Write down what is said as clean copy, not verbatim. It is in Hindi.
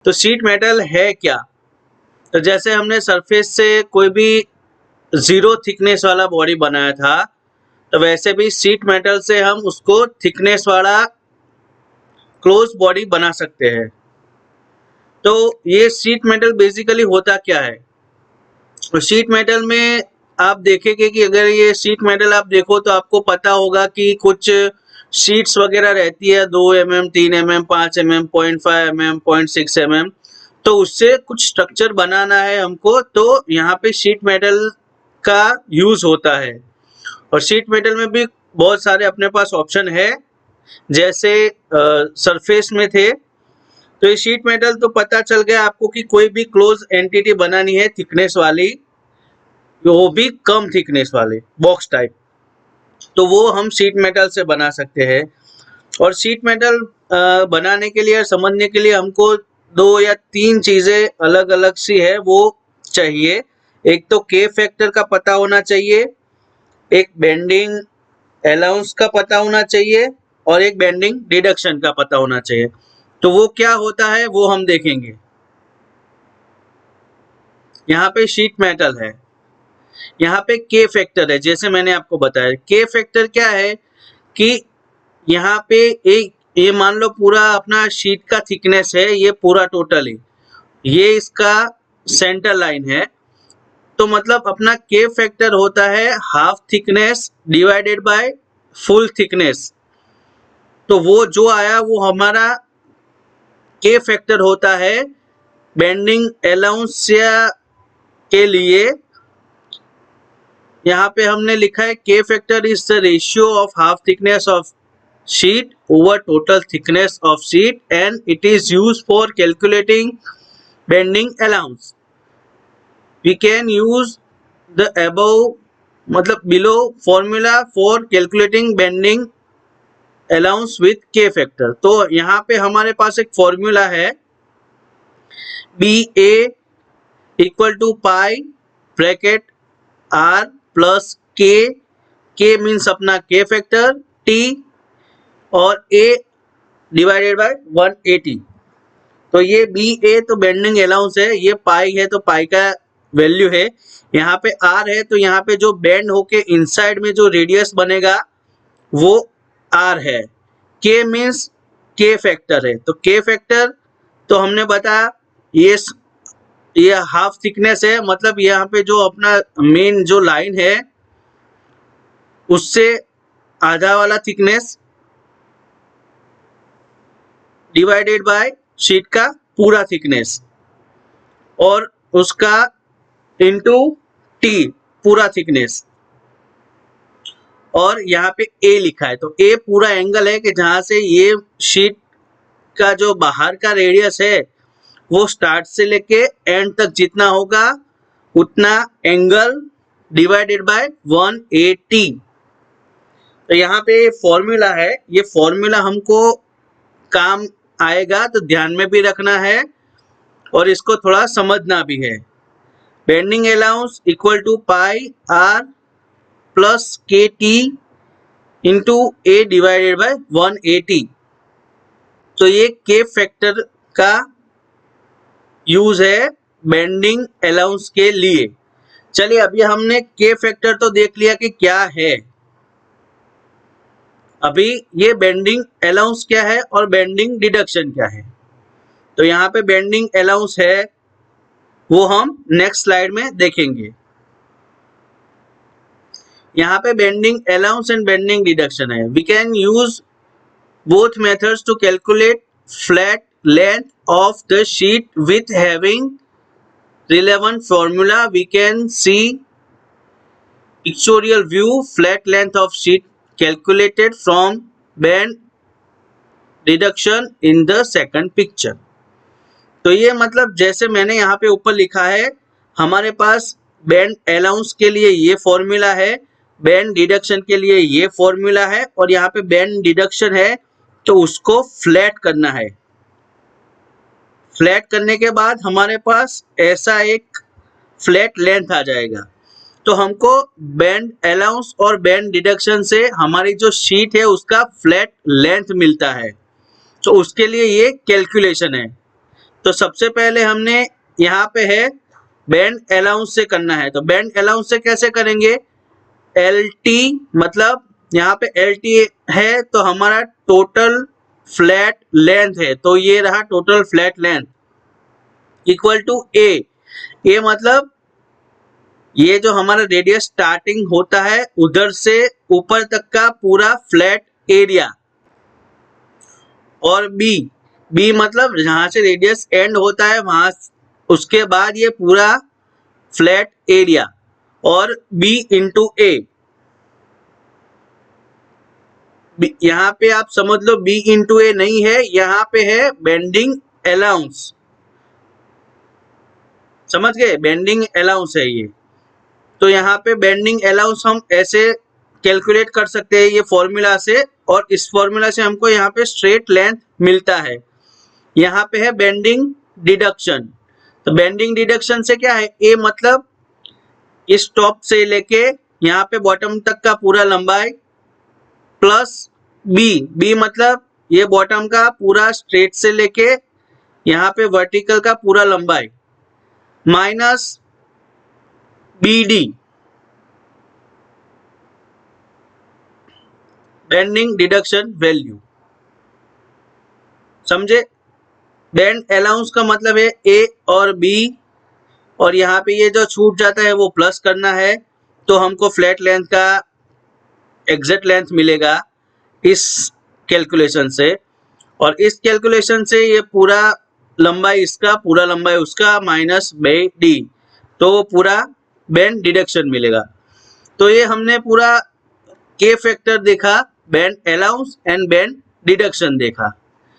तो शीट मेटल है क्या? तो जैसे हमने सरफेस से कोई भी जीरो थिकनेस वाला बॉडी बनाया था, तो वैसे भी शीट मेटल से हम उसको थिकनेस वाला क्लोज बॉडी बना सकते हैं। तो ये शीट मेटल बेसिकली होता क्या है? तो शीट मेटल में आप देखेंगे कि अगर ये शीट मेटल आप देखो तो आपको पता होगा कि कुछ शीट्स वगैरह रहती है 2 mm, 3 mm, 5 mm, 0.5 mm, 0.6 mm। तो उससे कुछ स्ट्रक्चर बनाना है हमको, तो यहाँ पे शीट मेटल का यूज होता है। और शीट मेटल में भी बहुत सारे अपने पास ऑप्शन है, जैसे सरफेस में थे। तो ये शीट मेटल तो पता चल गया आपको कि कोई भी क्लोज एंटिटी बनानी है थिकनेस वाली, वो भी कम थिकनेस वाले बॉक्स टाइप, तो वो हम शीट मेटल से बना सकते हैं। और शीट मेटल बनाने के लिए और समझने के लिए हमको 2 या 3 चीजें अलग अलग सी है वो चाहिए। एक तो के फैक्टर का पता होना चाहिए, एक बेंडिंग अलाउंस का पता होना चाहिए, और एक बेंडिंग डिडक्शन का पता होना चाहिए। तो वो क्या होता है वो हम देखेंगे। यहाँ पे शीट मेटल है, यहाँ पे के फैक्टर है। जैसे मैंने आपको बताया, के फैक्टर क्या है कि यहाँ पे एक ये मान लो पूरा अपना शीट का थिकनेस है, ये पूरा टोटली ये इसका सेंटर लाइन है। तो मतलब अपना के फैक्टर होता है half thickness divided by full thickness. तो वो जो आया वो हमारा के फैक्टर होता है बेंडिंग अलाउंस के लिए। यहाँ पे हमने लिखा है के factor is the ratio of half thickness of sheet over total thickness of sheet, and it is used for calculating bending allowance. We can use the above मतलब below formula for calculating bending allowance with K factor। तो यहाँ पे हमारे पास एक फॉर्मूला है BA equal to pi bracket R plus K means अपना K फैक्टर, T और A डिवाइडेड बाय 180। तो ये बी ए तो बेंडिंग अलाउंस है, ये पाई है तो पाई का वैल्यू है। यहाँ पे आर है तो यहाँ पे जो बेंड होके इनसाइड में जो रेडियस बनेगा वो आर है। के मीन्स के फैक्टर है, तो के फैक्टर तो हमने बताया ये हाफ थिकनेस है, मतलब यहाँ पे जो अपना मेन जो लाइन है उससे आधा वाला थिकनेस डिवाइडेड बाय शीट का पूरा थिकनेस, और उसका इनटू टी पूरा थिकनेस। और यहाँ पे ए लिखा है, तो ए पूरा एंगल है कि जहां से ये शीट का जो बाहर का रेडियस है वो स्टार्ट से लेके एंड तक जितना होगा उतना एंगल डिवाइडेड बाय 180। तो यहाँ पे फॉर्मूला है, ये फॉर्मूला हमको काम आएगा तो ध्यान में भी रखना है और इसको थोड़ा समझना भी है। Bending allowance equal to pi R plus K T into A divided by 180। तो ये के फैक्टर का यूज है बेंडिंग अलाउंस के लिए। चलिए अभी हमने के फैक्टर तो देख लिया कि क्या है। अभी ये बेंडिंग अलाउंस क्या है और बेंडिंग डिडक्शन क्या है। तो यहाँ पे बेंडिंग अलाउंस है वो हम नेक्स्ट स्लाइड में देखेंगे। यहाँ पे bending allowance and bending deduction है। We can use both methods to calculate flat length of the sheet with having relevant formula. We can see pictorial view flat length of sheet calculated from bend reduction in the second picture। तो ये मतलब जैसे मैंने यहाँ पे ऊपर लिखा है, हमारे पास बेंड अलाउंस के लिए ये फॉर्मूला है, बेंड डिडक्शन के लिए ये फॉर्मूला है, और यहाँ पे बेंड डिडक्शन है तो उसको फ्लैट करना है। फ्लैट करने के बाद हमारे पास ऐसा एक फ्लैट लेंथ आ जाएगा। तो हमको बेंड अलाउंस और बेंड डिडक्शन से हमारी जो शीट है उसका फ्लैट लेंथ मिलता है। तो उसके लिए ये कैलकुलेशन है। तो सबसे पहले हमने यहाँ पे है बैंड अलाउंस से करना है। तो बैंड अलाउंस से कैसे करेंगे, एल टी, मतलब यहाँ पे एल टी है तो हमारा टोटल फ्लैट लेंथ है, तो ये रहा total flat length equal to A. A मतलब ये जो हमारा रेडियस स्टार्टिंग होता है उधर से ऊपर तक का पूरा फ्लैट एरिया, और बी, बी मतलब जहां से रेडियस एंड होता है वहां, उसके बाद ये पूरा फ्लैट एरिया, और बी इंटू ए। यहाँ पे आप समझ लो बी इंटू ए नहीं है, यहाँ पे है बेंडिंग अलाउंस, समझ गए, बेंडिंग अलाउंस है ये। तो यहाँ पे बेंडिंग अलाउंस हम ऐसे कैलकुलेट कर सकते हैं ये फॉर्मूला से, और इस फॉर्मूला से हमको यहाँ पे स्ट्रेट लेंथ मिलता है। यहाँ पे है बेंडिंग डिडक्शन। तो बेंडिंग डिडक्शन से क्या है, ए मतलब इस टॉप से लेके यहाँ पे बॉटम तक का पूरा लंबाई, प्लस बी, बी मतलब ये बॉटम का पूरा स्ट्रेट से लेके यहाँ पे वर्टिकल का पूरा लंबाई, minus B D, bending deduction value. समझे, बेंड अलाउंस का मतलब है ए और बी, और यहाँ पे ये जो छूट जाता है वो प्लस करना है, तो हमको फ्लैट लेंथ का एग्जैक्ट लेंथ मिलेगा इस कैलकुलेशन से। और इस कैलकुलेशन से ये पूरा लंबाई इसका, पूरा लंबाई उसका, माइनस बाई डी, तो पूरा बेंड डिडक्शन मिलेगा। तो ये हमने पूरा के फैक्टर देखा, bend allowance and bend deduction देखा।